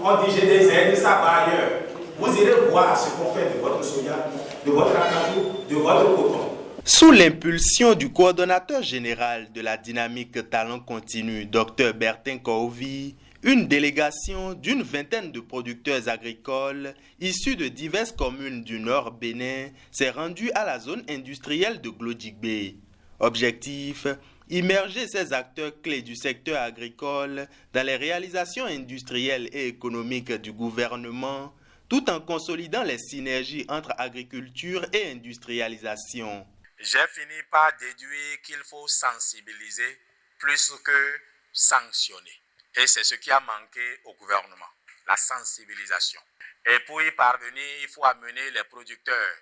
on dit j'ai des aides, ça va ailleurs. Vous irez voir ce qu'on fait de votre soja, de votre acajou, de votre coton. Sous l'impulsion du coordonnateur général de la dynamique Talent Continu, Dr Bertin Kouvi, une délégation d'une vingtaine de producteurs agricoles issus de diverses communes du Nord Bénin s'est rendue à la zone industrielle de Glodjigbe. Objectif: immerger ces acteurs clés du secteur agricole dans les réalisations industrielles et économiques du gouvernement, tout en consolidant les synergies entre agriculture et industrialisation. J'ai fini par déduire qu'il faut sensibiliser plus que sanctionner. Et c'est ce qui a manqué au gouvernement, la sensibilisation. Et pour y parvenir, il faut amener les producteurs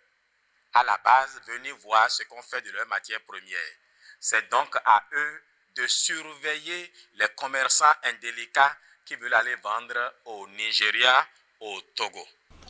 à la base, venir voir ce qu'on fait de leurs matières premières. C'est donc à eux de surveiller les commerçants indélicats qui veulent aller vendre au Nigeria, au Togo.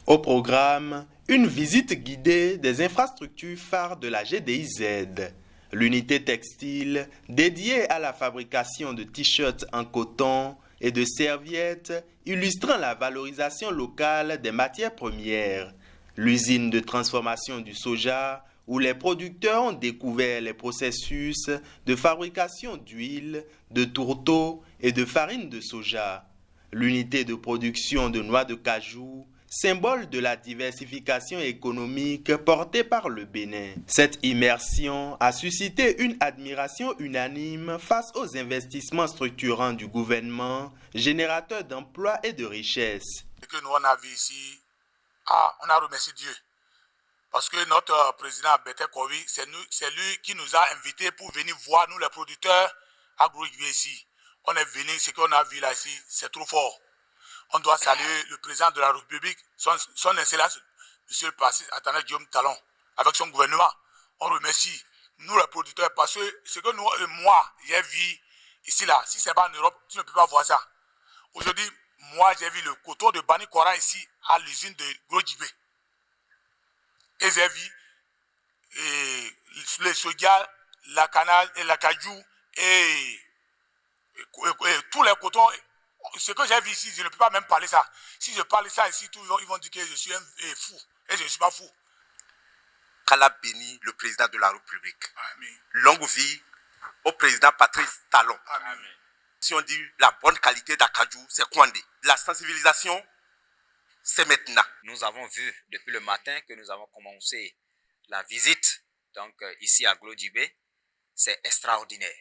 Au programme, une visite guidée des infrastructures phares de la GDIZ. L'unité textile dédiée à la fabrication de t-shirts en coton et de serviettes illustrant la valorisation locale des matières premières. L'usine de transformation du soja où les producteurs ont découvert les processus de fabrication d'huile, de tourteaux et de farine de soja. L'unité de production de noix de cajou, symbole de la diversification économique portée par le Bénin. Cette immersion a suscité une admiration unanime face aux investissements structurants du gouvernement, générateurs d'emplois et de richesses. Ce que nous on a vu ici, on a remercié Dieu. Parce que notre président Bertin Kouvi, c'est lui qui nous a invités pour venir voir, nous les producteurs, à Glodjigbe ici. On est venu, ce qu'on a vu là ici, c'est trop fort. On doit saluer le président de la République, son excellence, M. le Président Athanaël Guillaume Talon, avec son gouvernement. On remercie nous les producteurs parce que ce que moi, j'ai vu ici là, si ce n'est pas en Europe, tu ne peux pas voir ça. Aujourd'hui, moi, j'ai vu le coton de Bani Kora ici à l'usine de Glodjigbe. Et j'ai vu le soja, la canal et la cajou et tous les cotons. Ce que j'ai vu ici, je ne peux pas même parler ça. Si je parle ça ici, ils vont dire que je suis un fou. Et je ne suis pas fou. Qu'Allah bénit le président de la République. Amen. Longue vie au président Patrice Talon. Amen. Si on dit la bonne qualité d'acajou, c'est Kwandé. La sensibilisation, c'est maintenant. Nous avons vu depuis le matin que nous avons commencé la visite donc ici à Glodjigbe. C'est extraordinaire.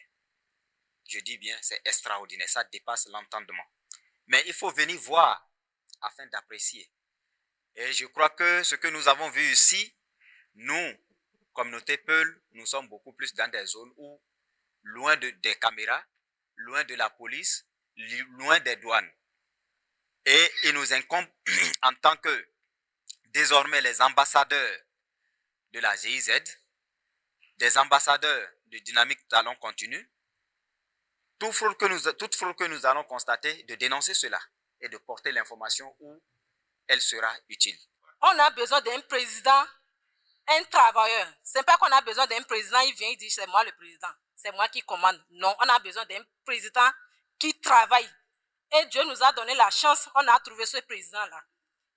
Je dis bien, c'est extraordinaire. Ça dépasse l'entendement. Mais il faut venir voir afin d'apprécier. Et je crois que ce que nous avons vu ici, nous, communauté Peul, nous sommes beaucoup plus dans des zones où, loin des caméras, loin de la police, loin des douanes. Et il nous incombe en tant que désormais les ambassadeurs de la GIZ, des ambassadeurs de Dynamique Talent Continu, toute fraude que nous allons constater, de dénoncer cela et de porter l'information où elle sera utile. On a besoin d'un président, un travailleur. Ce n'est pas qu'on a besoin d'un président, il vient, il dit c'est moi le président, c'est moi qui commande. Non, on a besoin d'un président qui travaille. Et Dieu nous a donné la chance, on a trouvé ce président-là.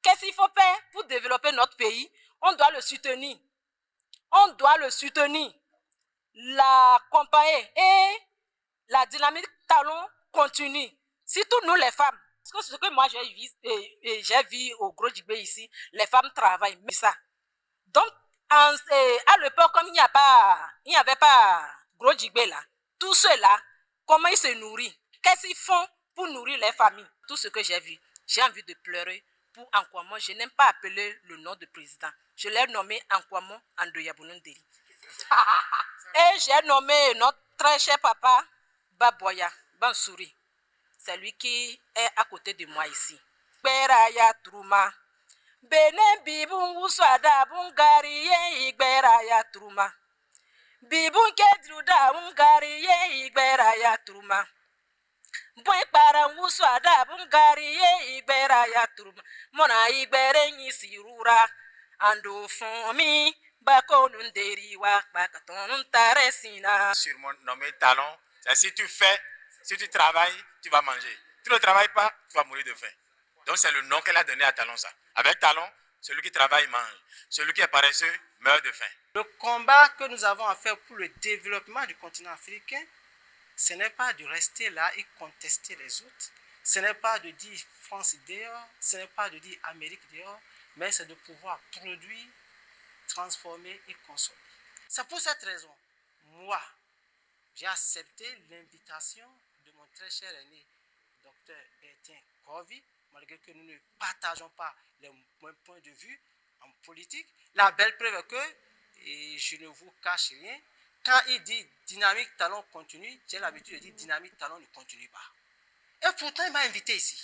Qu'est-ce qu'il faut faire pour développer notre pays? On doit le soutenir. On doit le soutenir, l'accompagner et la dynamique Talon continue. Surtout nous les femmes. Parce que ce que moi j'ai vu au Glodjigbe ici, les femmes travaillent. Mais ça. Donc, à l'époque, comme il n'y avait pas Glodjigbe là, tout cela, comment ils se nourrissent? Qu'est-ce qu'ils font pour nourrir les familles? Tout ce que j'ai vu, j'ai envie de pleurer pour Ankwamo. Je n'aime pas appeler le nom de président. Je l'ai nommé Ankwamo Andoyabununderi. Et j'ai nommé notre très cher papa Baboya Bansouri. C'est lui qui est à côté de moi ici. Beraya Trouma. Bene bibun wusada bungari ye igberaya Trouma. Bibun kedruda bungari ye igberaya Trouma. Boy para wusada bungari ye igberaya Trouma. Mona igbere ni sirura. Ando fomi bakonunderi wa bakatonun taresina. Surnommé Talon, c'est si tu fais, si tu travailles, tu vas manger. Tu ne travailles pas, tu vas mourir de faim. Donc c'est le nom qu'elle a donné à Talon ça. Avec Talon, celui qui travaille mange. Celui qui est paresseux meurt de faim. Le combat que nous avons à faire pour le développement du continent africain, ce n'est pas de rester là et contester les autres. Ce n'est pas de dire France dehors, ce n'est pas de dire Amérique dehors, mais c'est de pouvoir produire, transformer et consommer. C'est pour cette raison, moi, j'ai accepté l'invitation de mon très cher aîné, Dr Bertin Kovi, malgré que nous ne partageons pas les mêmes points de vue en politique. La belle preuve est que, et je ne vous cache rien, quand il dit dynamique talon continue, j'ai l'habitude de dire dynamique talon ne continue pas. Et pourtant, il m'a invité ici.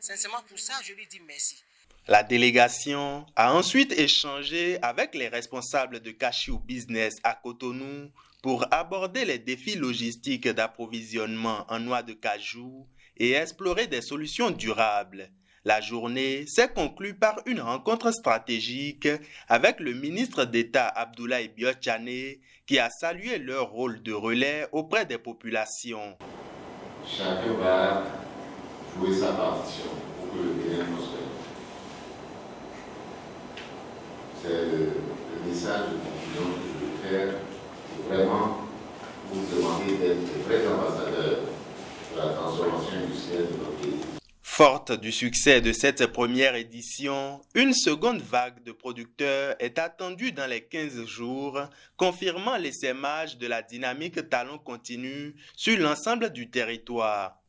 Sincèrement, pour ça, je lui dis merci. La délégation a ensuite échangé avec les responsables de Cashew Business à Cotonou pour aborder les défis logistiques d'approvisionnement en noix de cajou et explorer des solutions durables. La journée s'est conclue par une rencontre stratégique avec le ministre d'État Abdoulaye Biotchane qui a salué leur rôle de relais auprès des populations. Chacun va jouer sa partition pour que le Bénin prospère. C'est le message de conclusion que je veux faire. C'est vraiment vous demander d'être de vrais ambassadeurs de la transformation industrielle de notre pays. Forte du succès de cette première édition, une seconde vague de producteurs est attendue dans les 15 jours, confirmant l'essaimage de la dynamique talon continu sur l'ensemble du territoire.